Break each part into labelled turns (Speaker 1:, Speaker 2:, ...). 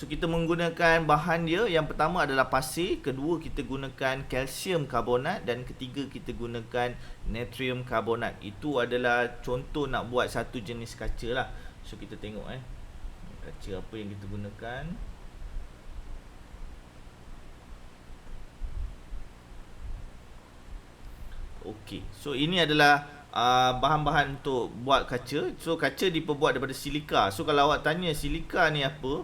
Speaker 1: So kita menggunakan bahan dia, yang pertama adalah pasir, kedua kita gunakan kalsium karbonat, dan ketiga kita gunakan natrium karbonat. Itu adalah contoh nak buat satu jenis kaca lah. So kita tengok kaca apa yang kita gunakan. Okey, so ini adalah bahan-bahan untuk buat kaca. So kaca diperbuat daripada silika. So kalau awak tanya silika ni apa,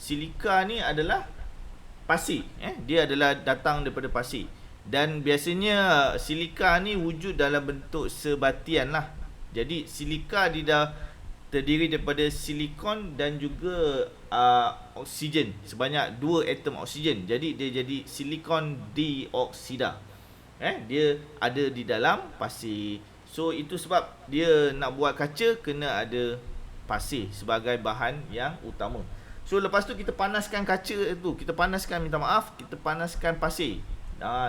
Speaker 1: silika ni adalah pasir. Dia adalah datang daripada pasir. Dan biasanya silika ni wujud dalam bentuk sebatian lah. Jadi silika dia dah terdiri daripada silikon dan juga oksigen, sebanyak 2 atom oksigen. Jadi dia jadi silikon dioksida. Dia ada di dalam pasir. So itu sebab dia nak buat kaca kena ada pasir sebagai bahan yang utama. So lepas tu kita panaskan kaca tu, kita panaskan kita panaskan pasir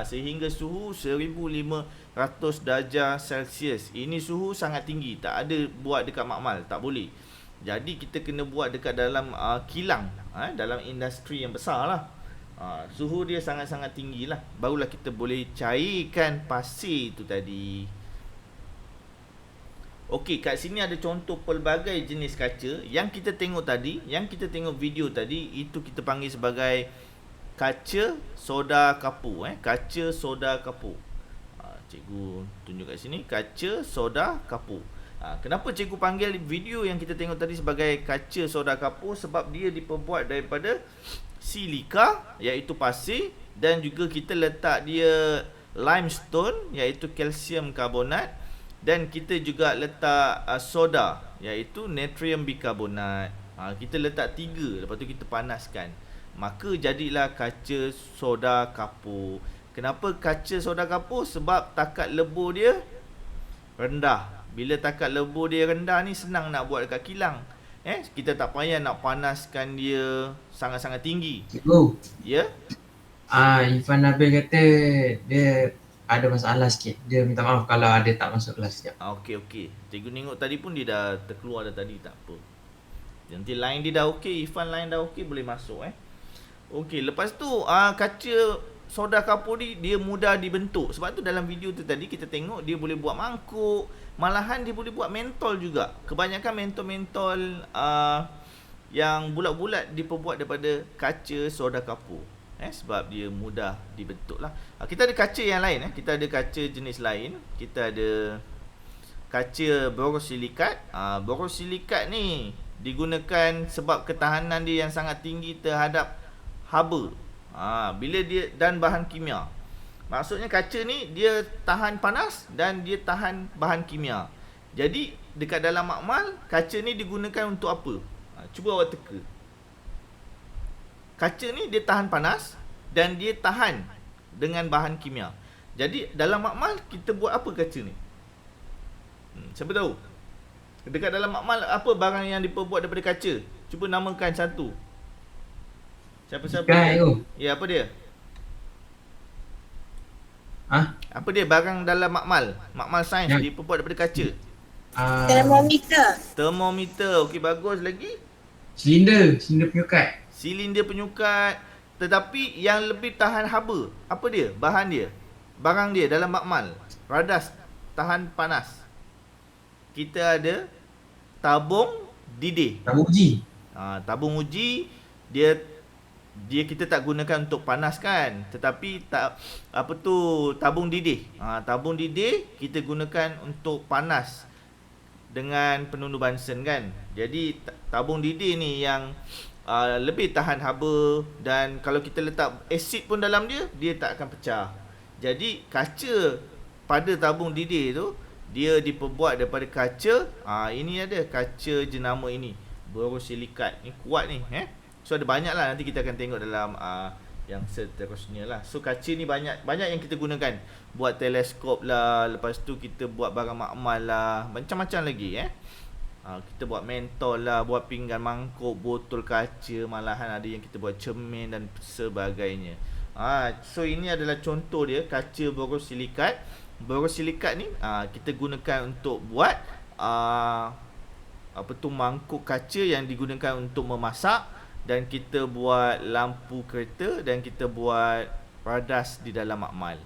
Speaker 1: sehingga suhu 1500 darjah Celsius. Ini suhu sangat tinggi, tak ada buat dekat makmal, tak boleh. Jadi kita kena buat dekat dalam kilang, dalam industri yang besar lah. Suhu dia sangat-sangat tinggi lah, barulah kita boleh cairkan pasir tu tadi. Okey, kat sini ada contoh pelbagai jenis kaca. Yang kita tengok tadi, yang kita tengok video tadi, itu kita panggil sebagai kaca soda kapur. Kaca soda kapur. Cikgu tunjuk kat sini, kaca soda kapur. Kenapa cikgu panggil video yang kita tengok tadi sebagai kaca soda kapur? Sebab dia diperbuat daripada silika, iaitu pasir, dan juga kita letak dia limestone, iaitu kalsium karbonat, dan kita juga letak soda, iaitu natrium bikarbonat. Kita letak 3, lepas tu kita panaskan, maka jadilah kaca soda kapur. Kenapa kaca soda kapur? Sebab takat lebur dia rendah. Bila takat lebur dia rendah ni, senang nak buat dekat kilang. Kita tak payah nak panaskan dia sangat-sangat tinggi.
Speaker 2: Cikgu.
Speaker 1: Ya?
Speaker 2: Ifan Nabil kata dia ada masalah sikit. Dia minta maaf kalau ada tak masuk kelas sekejap.
Speaker 1: Okey. Cikgu tengok tadi pun dia dah terkeluar dah tadi, tak apa. Nanti line dia dah okey, Ifan line dah okey, boleh masuk Okey, lepas tu kaca soda kapur ni dia mudah dibentuk. Sebab tu dalam video tu tadi kita tengok dia boleh buat mangkuk, malahan dia boleh buat mentol juga. Kebanyakan mentol-mentol yang bulat-bulat diperbuat daripada kaca soda kapur. Sebab dia mudah dibentuk lah. Kita ada kaca yang lain. Kita ada kaca jenis lain. Kita ada kaca borosilikat. Borosilikat ni digunakan sebab ketahanan dia yang sangat tinggi terhadap haba. Bila dia, dan bahan kimia. Maksudnya kaca ni dia tahan panas dan dia tahan bahan kimia. Jadi dekat dalam makmal, kaca ni digunakan untuk apa? Cuba awak teka. Kaca ni dia tahan panas dan dia tahan dengan bahan kimia. Jadi dalam makmal kita buat apa kaca ni? Siapa tahu? Dekat dalam makmal apa barang yang diperbuat daripada kaca? Cuba namakan satu. Siapa-siapa? Ya, apa dia? Apa dia barang dalam makmal? Makmal sains diperbuat daripada kaca. Termometer. Okey, bagus lagi.
Speaker 2: Silinder penyukat.
Speaker 1: Silinder penyukat. Tetapi yang lebih tahan haba, apa dia? Bahan dia. Barang dia dalam makmal. Radas tahan panas. Kita ada tabung didih.
Speaker 2: Tabung uji.
Speaker 1: Tabung uji dia kita tak gunakan untuk panas kan, tetapi tabung didih. Tabung didih kita gunakan untuk panas dengan penundu Bunsen kan. Jadi tabung didih ni yang lebih tahan haba, dan kalau kita letak asid pun dalam dia, dia tak akan pecah. Jadi kaca pada tabung didih tu dia diperbuat daripada kaca. Ini ada kaca jenama ini, borosilikat. Ni kuat ni. So ada banyak lah, nanti kita akan tengok dalam yang seterusnya lah. So kaca ni banyak yang kita gunakan. Buat teleskop lah, lepas tu kita buat barang makmal lah, macam-macam lagi kita buat mentol lah, buat pinggan mangkuk, botol kaca, malahan ada yang kita buat cermin dan sebagainya. So ini adalah contoh dia, kaca borosilikat. Borosilikat ni kita gunakan untuk buat mangkuk kaca yang digunakan untuk memasak, dan kita buat lampu kereta, dan kita buat radas di dalam makmal.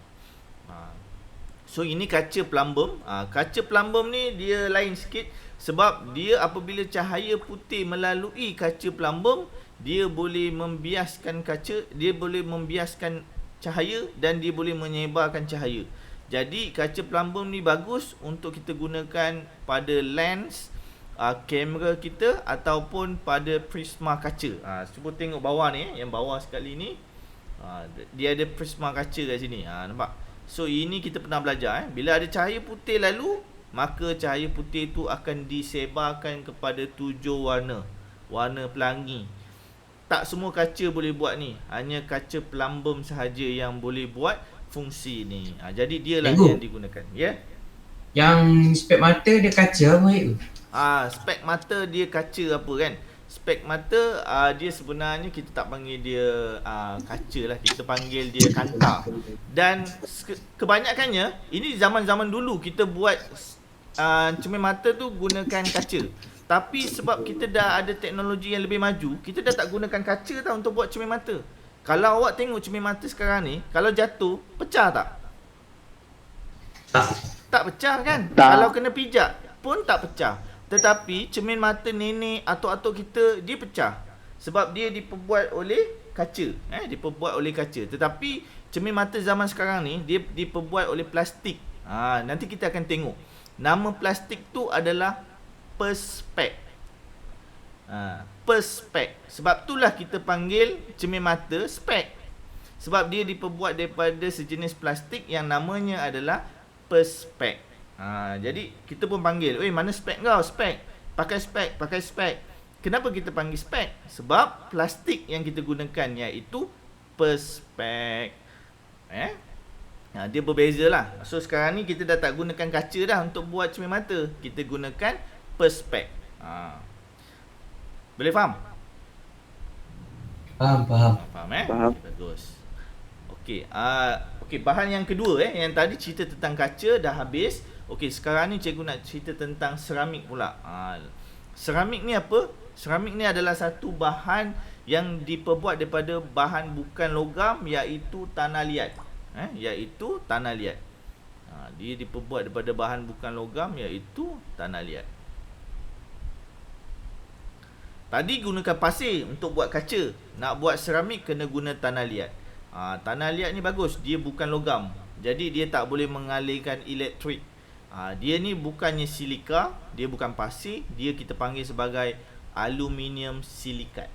Speaker 1: So ini kaca plumbum. Kaca plumbum ni dia lain sikit, sebab dia apabila cahaya putih melalui kaca plumbum, dia boleh membiaskan kaca, dia boleh membiaskan cahaya, dan dia boleh menyebarkan cahaya. Jadi kaca plumbum ni bagus untuk kita gunakan pada lens kamera kita ataupun pada prisma kaca. Cuba tengok bawah ni, yang bawah sekali ni, dia ada prisma kaca kat sini. Nampak? So ini kita pernah belajar. Bila ada cahaya putih lalu, maka cahaya putih tu akan disebarkan kepada 7 warna. Warna pelangi. Tak semua kaca boleh buat ni. Hanya kaca plumbum sahaja yang boleh buat fungsi ni. Jadi dialah yang digunakan. Ya.
Speaker 2: Yang spek mata dia kaca apa itu?
Speaker 1: Spek mata dia kaca apa kan? Spek mata dia sebenarnya kita tak panggil dia kaca lah, kita panggil dia kanta. Dan kebanyakannya ini zaman-zaman dulu kita buat cermin mata tu gunakan kaca. Tapi sebab kita dah ada teknologi yang lebih maju, kita dah tak gunakan kaca tau untuk buat cermin mata. Kalau awak tengok cermin mata sekarang ni, kalau jatuh, pecah tak? Tak pecah kan? Tak. Kalau kena pijak pun tak pecah. Tetapi cermin mata nenek, atuk-atuk kita, dia pecah. Sebab dia diperbuat oleh kaca. Diperbuat oleh kaca. Tetapi cermin mata zaman sekarang ni, dia diperbuat oleh plastik. Nanti kita akan tengok. Nama plastik tu adalah Perspex. Perspex. Sebab itulah kita panggil cermin mata spek. Sebab dia diperbuat daripada sejenis plastik yang namanya adalah Perspex. Jadi kita pun panggil, mana spek kau? Spek. Pakai spek, pakai spek. Kenapa kita panggil spek? Sebab plastik yang kita gunakan iaitu Perspex. Dia berbeza lah. So sekarang ni kita dah tak gunakan kaca dah untuk buat cermin mata. Kita gunakan Perspex. Boleh faham?
Speaker 2: Faham.
Speaker 1: Faham. Bagus. Okey, bahan yang kedua yang tadi cerita tentang kaca dah habis. Okey, sekarang ni cikgu nak cerita tentang seramik pula. Seramik ni apa? Seramik ni adalah satu bahan yang diperbuat daripada bahan bukan logam, iaitu tanah liat. Iaitu tanah liat. Dia diperbuat daripada bahan bukan logam, iaitu tanah liat. Tadi gunakan pasir untuk buat kaca. Nak buat seramik kena guna tanah liat. Tanah liat ni bagus, dia bukan logam. Jadi dia tak boleh mengalirkan elektrik. Dia ni bukannya silika, dia bukan pasir, dia kita panggil sebagai aluminium silikat.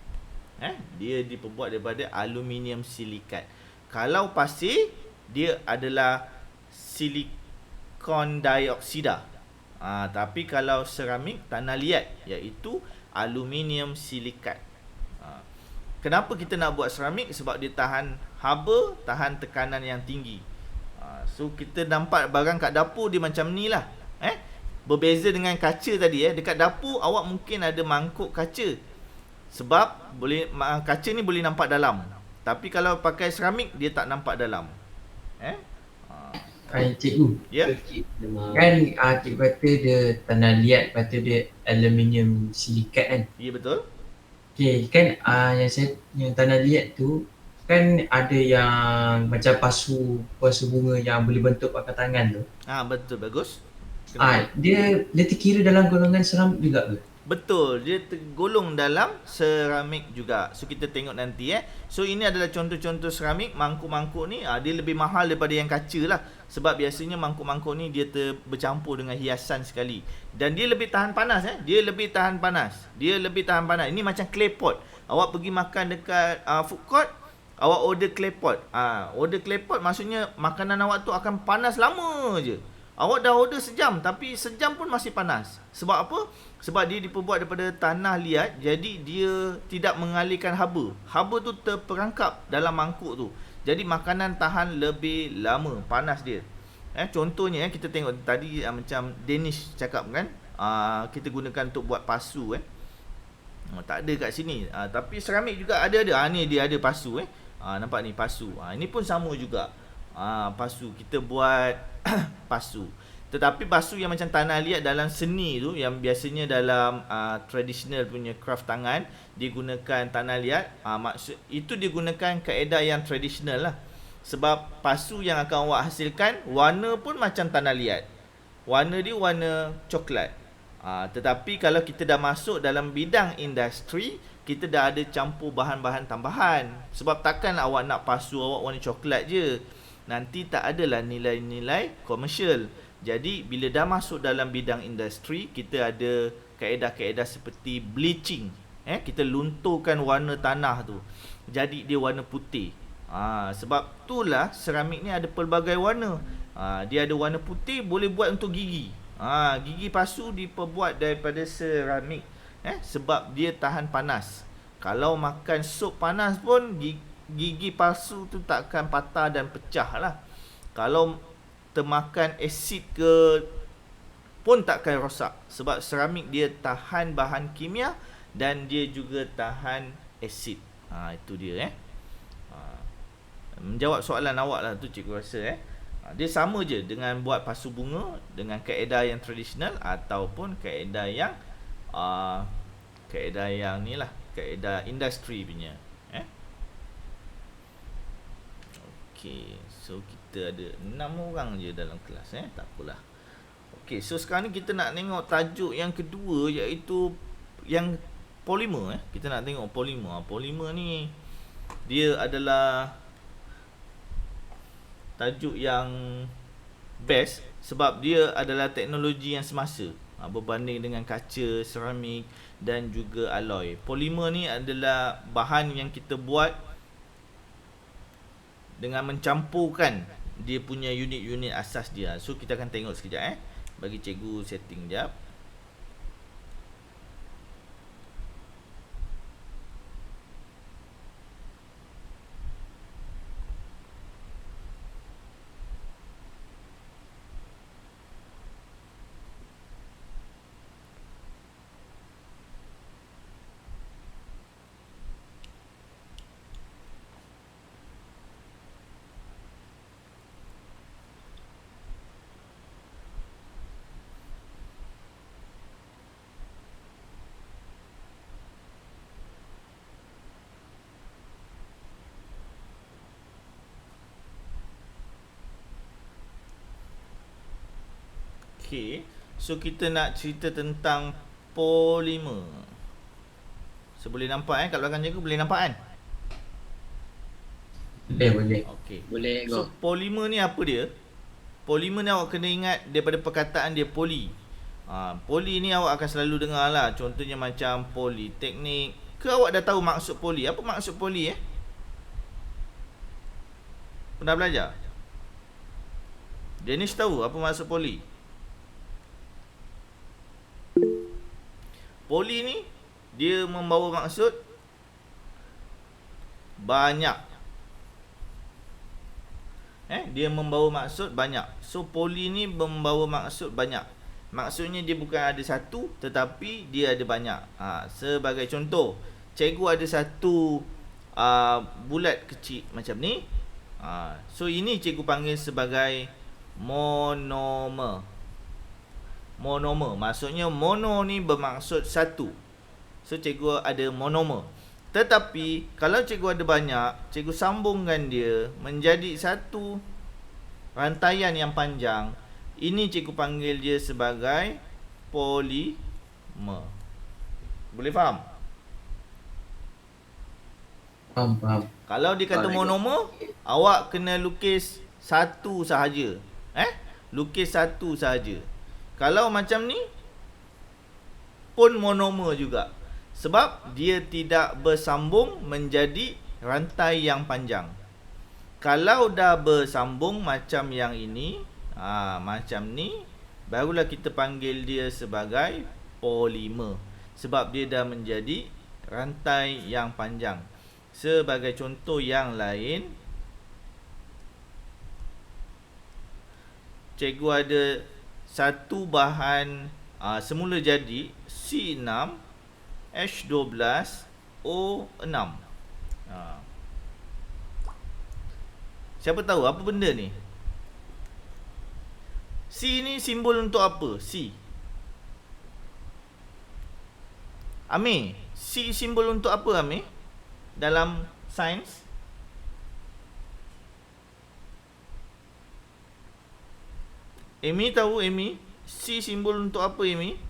Speaker 1: Dia diperbuat daripada aluminium silikat. Kalau pasir, dia adalah silikon dioksida. Tapi kalau seramik, tanah liat, iaitu aluminium silikat. Kenapa kita nak buat seramik? Sebab dia tahan haba, tahan tekanan yang tinggi. So kita nampak barang kat dapur dia macam ni lah. Berbeza dengan kaca tadi. Dekat dapur awak mungkin ada mangkuk kaca. Sebab kaca ni boleh nampak dalam. Tapi kalau pakai seramik, dia tak nampak dalam.
Speaker 2: Cikgu.
Speaker 1: Ya.
Speaker 2: Kan cikgu kata dia tanah liat, lepas tu dia aluminium silikat kan?
Speaker 1: Ya, betul.
Speaker 2: Okay, kan yang tanah liat tu kan ada yang macam pasu bunga yang boleh bentuk pakai tangan tu.
Speaker 1: Betul, bagus.
Speaker 2: Dia terkira dalam golongan seramik juga ke?
Speaker 1: Betul, dia tergolong dalam seramik juga. So kita tengok nanti So ini adalah contoh-contoh seramik. Mangkuk-mangkuk ni dia lebih mahal daripada yang kaca lah. Sebab biasanya mangkuk-mangkuk ni dia bercampur dengan hiasan sekali. Dan dia lebih tahan panas Dia lebih tahan panas. Ini macam clay pot. Awak pergi makan dekat food court, awak order clay pot. Order clay pot maksudnya makanan awak tu akan panas lama je. Awak dah order sejam, tapi sejam pun masih panas. Sebab apa? Sebab dia diperbuat daripada tanah liat, jadi dia tidak mengalirkan haba. Haba tu terperangkap dalam mangkuk tu. Jadi makanan tahan lebih lama, panas dia. Contohnya kita tengok tadi macam Danish cakap kan, kita gunakan untuk buat pasu tak ada kat sini. Tapi seramik juga ada. Ni dia ada pasu nampak ni pasu. Ini pun sama juga. Pasu kita buat pasu. Tetapi pasu yang macam tanah liat dalam seni tu, yang biasanya dalam traditional punya craft tangan digunakan tanah liat, maksud itu digunakan kaedah yang traditional lah. Sebab pasu yang akan awak hasilkan warna pun macam tanah liat. Warna dia warna coklat. Tetapi kalau kita dah masuk dalam bidang industri, kita dah ada campur bahan-bahan tambahan. Sebab takkan awak nak pasu awak warna coklat je. Nanti tak adalah nilai-nilai komersial. Jadi bila dah masuk dalam bidang industri, kita ada kaedah-kaedah seperti bleaching. Kita lunturkan warna tanah tu, jadi dia warna putih. Sebab itulah seramik ni ada pelbagai warna. Dia ada warna putih, boleh buat untuk gigi. Gigi pasu diperbuat daripada seramik. Sebab dia tahan panas. Kalau makan sup panas pun gigi pasu tu takkan patah dan pecah lah. Kalau termakan asid ke pun takkan rosak. Sebab seramik dia tahan bahan kimia dan dia juga tahan asid. Itu dia menjawab soalan awak lah tu cikgu rasa. Dia sama je dengan buat pasu bunga dengan kaedah yang tradisional ataupun kaedah yang ni lah, kaedah industri punya. Okey, so kita ada 6 orang je dalam kelas. Tak apalah. Okey, so sekarang ni kita nak tengok tajuk yang kedua, iaitu yang polimer. Kita nak tengok polimer. Polimer ni dia adalah tajuk yang best sebab dia adalah teknologi yang semasa berbanding dengan kaca, seramik dan juga alloy. Polimer ni adalah bahan yang kita buat dengan mencampurkan dia punya unit-unit asas dia. So kita akan tengok sekejap. Bagi cikgu setting jap. Okay, so kita nak cerita tentang polimer. So boleh nampak kat belakang cikgu, boleh nampak kan?
Speaker 2: Boleh.
Speaker 1: Okay.
Speaker 3: Boleh
Speaker 1: So polimer ni apa dia? Polimer ni awak kena ingat daripada perkataan dia poli. Poli ni awak akan selalu dengar lah. Contohnya macam politeknik. Ke awak dah tahu maksud poli? Apa maksud poli Pernah belajar? Danish tahu apa maksud poli? Poli ni dia membawa maksud banyak. Dia membawa maksud banyak. So poli ni membawa maksud banyak. Maksudnya dia bukan ada satu, tetapi dia ada banyak. Sebagai contoh, cikgu ada satu bulat kecil macam ni. So ini cikgu panggil sebagai monomer. Monomer, maksudnya mono ni bermaksud satu. So cikgu ada monomer. Tetapi kalau cikgu ada banyak, cikgu sambungkan dia menjadi satu rantaian yang panjang. Ini cikgu panggil dia sebagai polimer. Boleh faham?
Speaker 2: Faham.
Speaker 1: Kalau dia kata monomer, awak kena lukis satu sahaja. Lukis satu sahaja. Kalau macam ni pun monomer juga. Sebab dia tidak bersambung menjadi rantai yang panjang. Kalau dah bersambung macam yang ini, macam ni, barulah kita panggil dia sebagai polimer. Sebab dia dah menjadi rantai yang panjang. Sebagai contoh yang lain, cikgu ada satu bahan semula jadi C6H12O6. Siapa tahu apa benda ni? C ni simbol untuk apa? C. Amir, C simbol untuk apa Amir? Dalam sains? Amy tahu Amy? C simbol untuk apa Amy?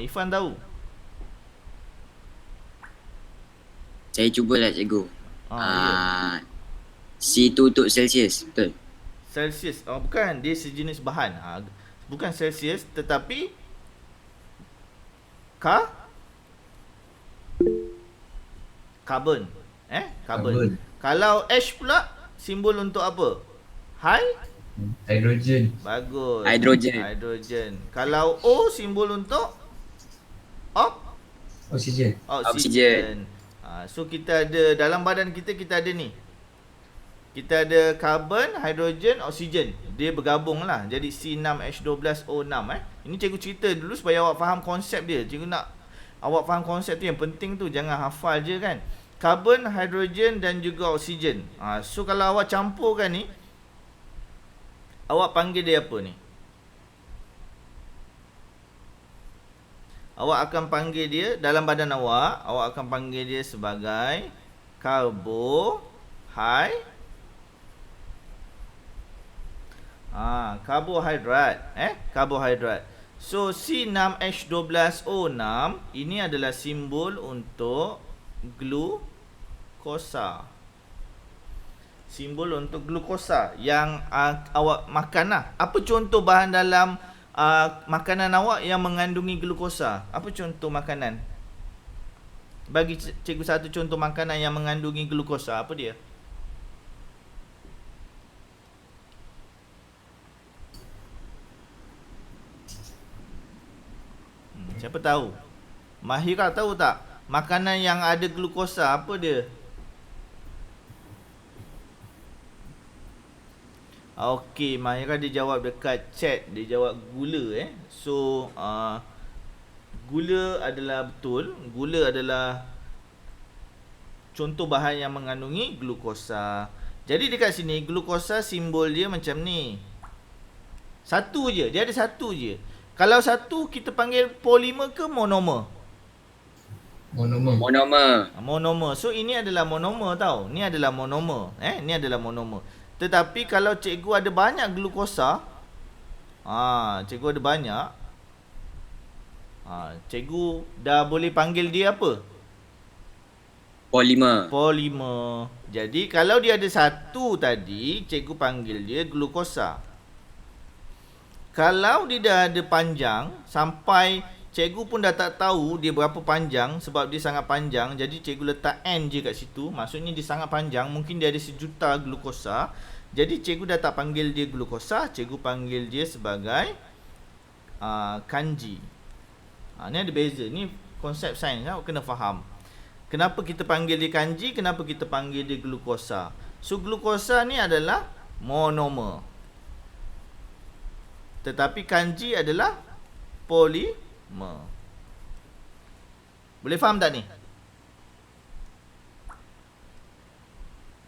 Speaker 1: Ifan tahu.
Speaker 3: Saya cubalah cikgu.
Speaker 1: Ya.
Speaker 3: C tu untuk Celsius, betul?
Speaker 1: Celsius. Bukan, dia sejenis bahan. Bukan Celsius tetapi karbon. Karbon. Kalau H pula simbol untuk apa?
Speaker 2: Hidrogen.
Speaker 1: Bagus.
Speaker 3: Hidrogen.
Speaker 1: Kalau O simbol untuk
Speaker 2: Oksigen.
Speaker 3: Oksigen.
Speaker 1: So kita ada dalam badan kita ada ni. Kita ada karbon, hidrogen, oksigen. Dia bergabung lah. Jadi C6H12O6 Ini cikgu cerita dulu supaya awak faham konsep dia. Cikgu nak awak faham konsep tu, yang penting tu. Jangan hafal je kan. Karbon, hidrogen dan juga oksigen. So kalau awak campurkan ni, awak panggil dia apa ni? Awak akan panggil dia dalam badan awak akan panggil dia sebagai karbohidrat. So C6H12O6 ini adalah simbol untuk glukosa. Simbol untuk glukosa yang awak makan lah. Apa contoh bahan dalam makanan awak yang mengandungi glukosa? Apa contoh makanan? Bagi cikgu satu contoh makanan yang mengandungi glukosa. Apa dia? Siapa tahu? Mahira tahu tak? Makanan yang ada glukosa apa dia? Okey, Mahira dia jawab dekat chat. Dia jawab gula So gula adalah betul. Gula adalah contoh bahan yang mengandungi glukosa. Jadi dekat sini glukosa simbol dia macam ni. Satu je, dia ada satu je. Kalau satu kita panggil polimer ke monomer? Monomer. So ini adalah monomer tau. Ni adalah monomer. Ni adalah monomer. Tetapi kalau cikgu ada banyak glukosa, cikgu ada banyak, cikgu dah boleh panggil dia apa? Polimer. Jadi kalau dia ada satu tadi, cikgu panggil dia glukosa. Kalau dia dah ada panjang sampai cikgu pun dah tak tahu dia berapa panjang sebab dia sangat panjang, jadi cikgu letak N je kat situ. Maksudnya dia sangat panjang, mungkin dia ada 1,000,000 glukosa. Jadi cikgu dah tak panggil dia glukosa, cikgu panggil dia sebagai kanji. Ni ada beza. Ni konsep sains, awak kena faham. Kenapa kita panggil dia kanji, kenapa kita panggil dia glukosa. So glukosa ni adalah monomer. Tetapi kanji adalah polimer. Boleh faham tak ni?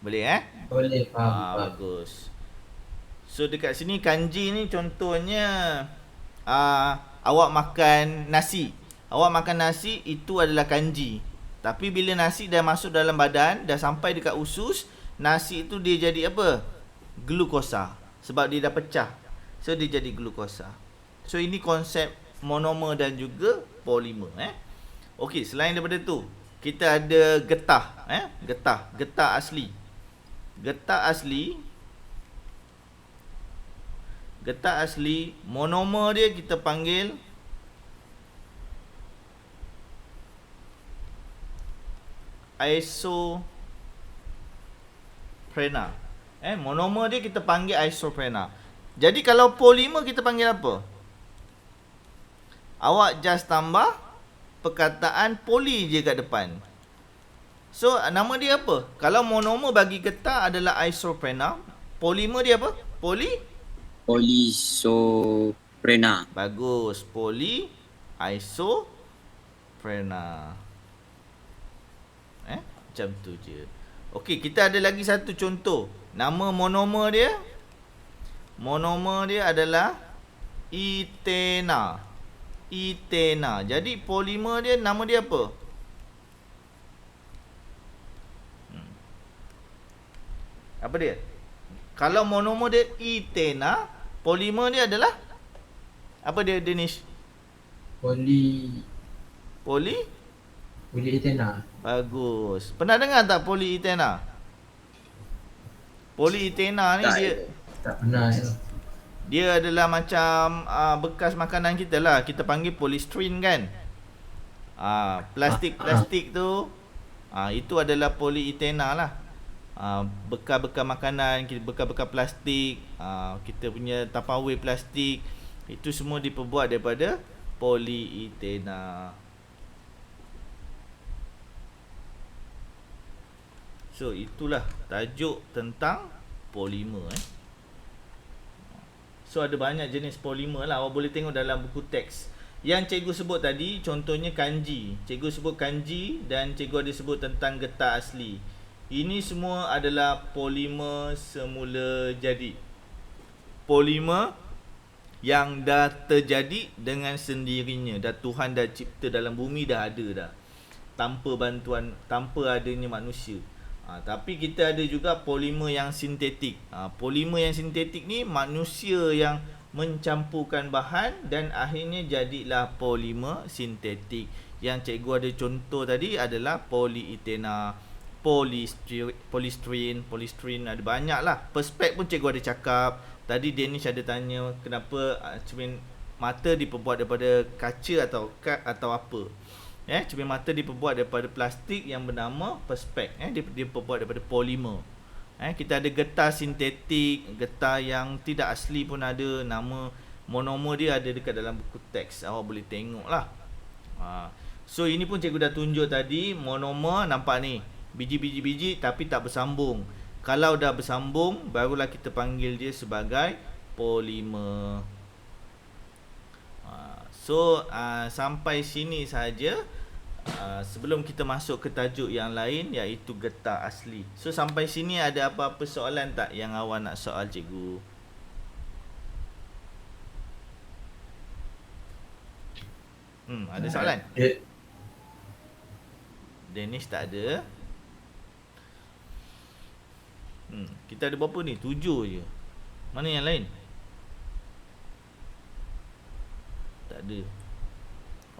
Speaker 1: Boleh
Speaker 2: Boleh faham.
Speaker 1: Bagus. So dekat sini kanji ni contohnya awak makan nasi. Awak makan nasi, itu adalah kanji. Tapi bila nasi dah masuk dalam badan, dah sampai dekat usus, nasi itu dia jadi apa? Glukosa. Sebab dia dah pecah. So dia jadi glukosa. So ini konsep monomer dan juga polimer. Okey, selain daripada tu, kita ada getah. Getah asli. Getah asli, monomer dia kita panggil isoprena. Monomer dia kita panggil isoprena. Jadi kalau polimer kita panggil apa? Awak just tambah perkataan poli je kat depan. So nama dia apa? Kalau monomer bagi getah adalah isoprena, polimer dia apa?
Speaker 3: Poliisoprena.
Speaker 1: Bagus, poliisoprena. Macam tu je. Okey, kita ada lagi satu contoh. Nama monomer dia adalah etena. Jadi polimer dia, nama dia apa? Apa dia? Kalau monomer dia etena, polimer dia adalah apa dia, Danish?
Speaker 2: Polietena.
Speaker 1: Bagus. Pernah dengar tak polietena? Polietena ni
Speaker 3: Tak.
Speaker 1: dia
Speaker 2: Tak pernah.
Speaker 1: dia adalah macam bekas makanan kita lah. Kita panggil polystyrene kan. Plastik tu itu adalah polietena lah. Bekas-bekas makanan, bekas-bekas plastik, kita punya Tupperware plastik, itu semua diperbuat daripada polietena. So itulah tajuk tentang polimer So ada banyak jenis polimer lah. Awak boleh tengok dalam buku teks. Yang cikgu sebut tadi contohnya kanji. Cikgu sebut kanji dan cikgu ada sebut tentang getah asli. Ini semua adalah polimer semula jadi. Polimer yang dah terjadi dengan sendirinya. Dah Tuhan dah cipta dalam bumi, dah ada dah. Tanpa bantuan, tanpa adanya manusia. Tapi kita ada juga polimer yang sintetik. Polimer yang sintetik ni manusia yang mencampurkan bahan dan akhirnya jadilah polimer sintetik. Yang cikgu ada contoh tadi adalah polietena, polystyrene, ada banyak lah. Perspek pun cikgu ada cakap. Tadi Danish ada tanya kenapa cermin mata diperbuat daripada kaca atau apa. Cermin mata diperbuat daripada plastik yang bernama perspek. Dia diperbuat daripada polimer. Kita ada getah sintetik, getah yang tidak asli pun ada. Nama monomer dia ada dekat dalam buku teks. Awak boleh tengok lah. So ini pun cikgu dah tunjuk tadi. Monomer nampak ni, biji-biji tapi tak bersambung. Kalau dah bersambung, barulah kita panggil dia sebagai polimer. So sampai sini saja. Sebelum kita masuk ke tajuk yang lain, iaitu getah asli. So sampai sini ada apa-apa soalan tak yang awak nak soal cikgu? Ada soalan? Danish tak ada. Kita ada berapa ni? 7 je. Mana yang lain? Tak ada.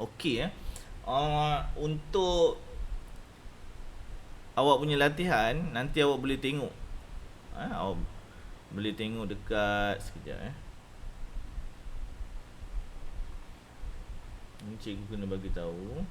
Speaker 1: Okey untuk awak punya latihan, nanti awak boleh tengok. Awak boleh tengok dekat sekejap Ni cikgu kena bagi tahu.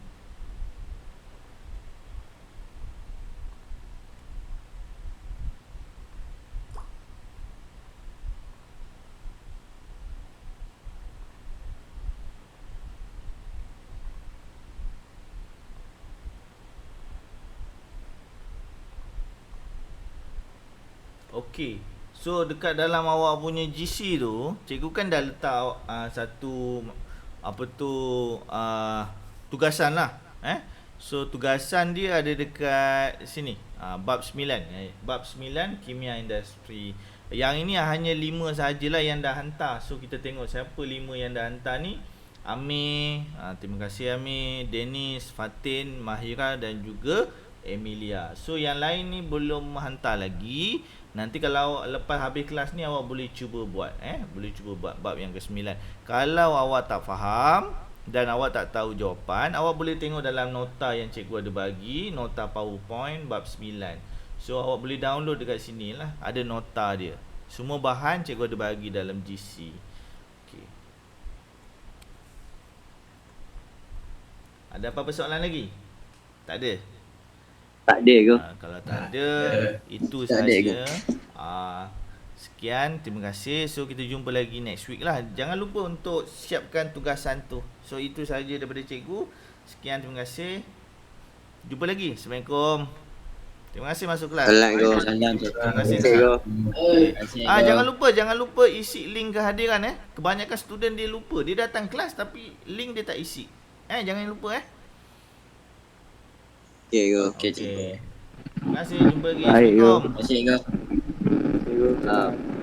Speaker 1: Okey. So dekat dalam awak punya GC tu, cikgu kan dah letak satu tugasan lah. So tugasan dia ada dekat sini. Bab 9. Bab 9 kimia industri. Yang ini hanya 5 sajalah yang dah hantar. So kita tengok siapa 5 yang dah hantar ni. Amir, terima kasih Amir, Dennis, Fatin, Mahira dan juga Emilia. So yang lain ni belum hantar lagi. Nanti kalau lepas habis kelas ni awak boleh cuba buat boleh cuba buat bab yang ke-9. Kalau awak tak faham dan awak tak tahu jawapan, awak boleh tengok dalam nota yang cikgu ada bagi, nota PowerPoint bab 9. So awak boleh download dekat sini lah, ada nota dia. Semua bahan cikgu ada bagi dalam GC. Okey. Ada apa-apa soalan lagi? Tak ada?
Speaker 3: Tak ada ke?
Speaker 1: Kalau tak ada, itu
Speaker 3: Tak ada
Speaker 1: saja. Sekian, terima kasih. So kita jumpa lagi next week lah. Jangan lupa untuk siapkan tugasan tu. So itu saja daripada cikgu. Sekian, terima kasih. Jumpa lagi. Assalamualaikum. Terima kasih masuk kelas.
Speaker 3: Assalamualaikum.
Speaker 1: Terima kasih. Jangan lupa isi link kehadiran Kebanyakan student dia lupa. Dia datang kelas tapi link dia tak isi. Jangan lupa
Speaker 3: Okey.
Speaker 1: Terima kasih, jumpa lagi.
Speaker 3: Baik,
Speaker 1: Assalamualaikum.
Speaker 3: Terima kasih kau.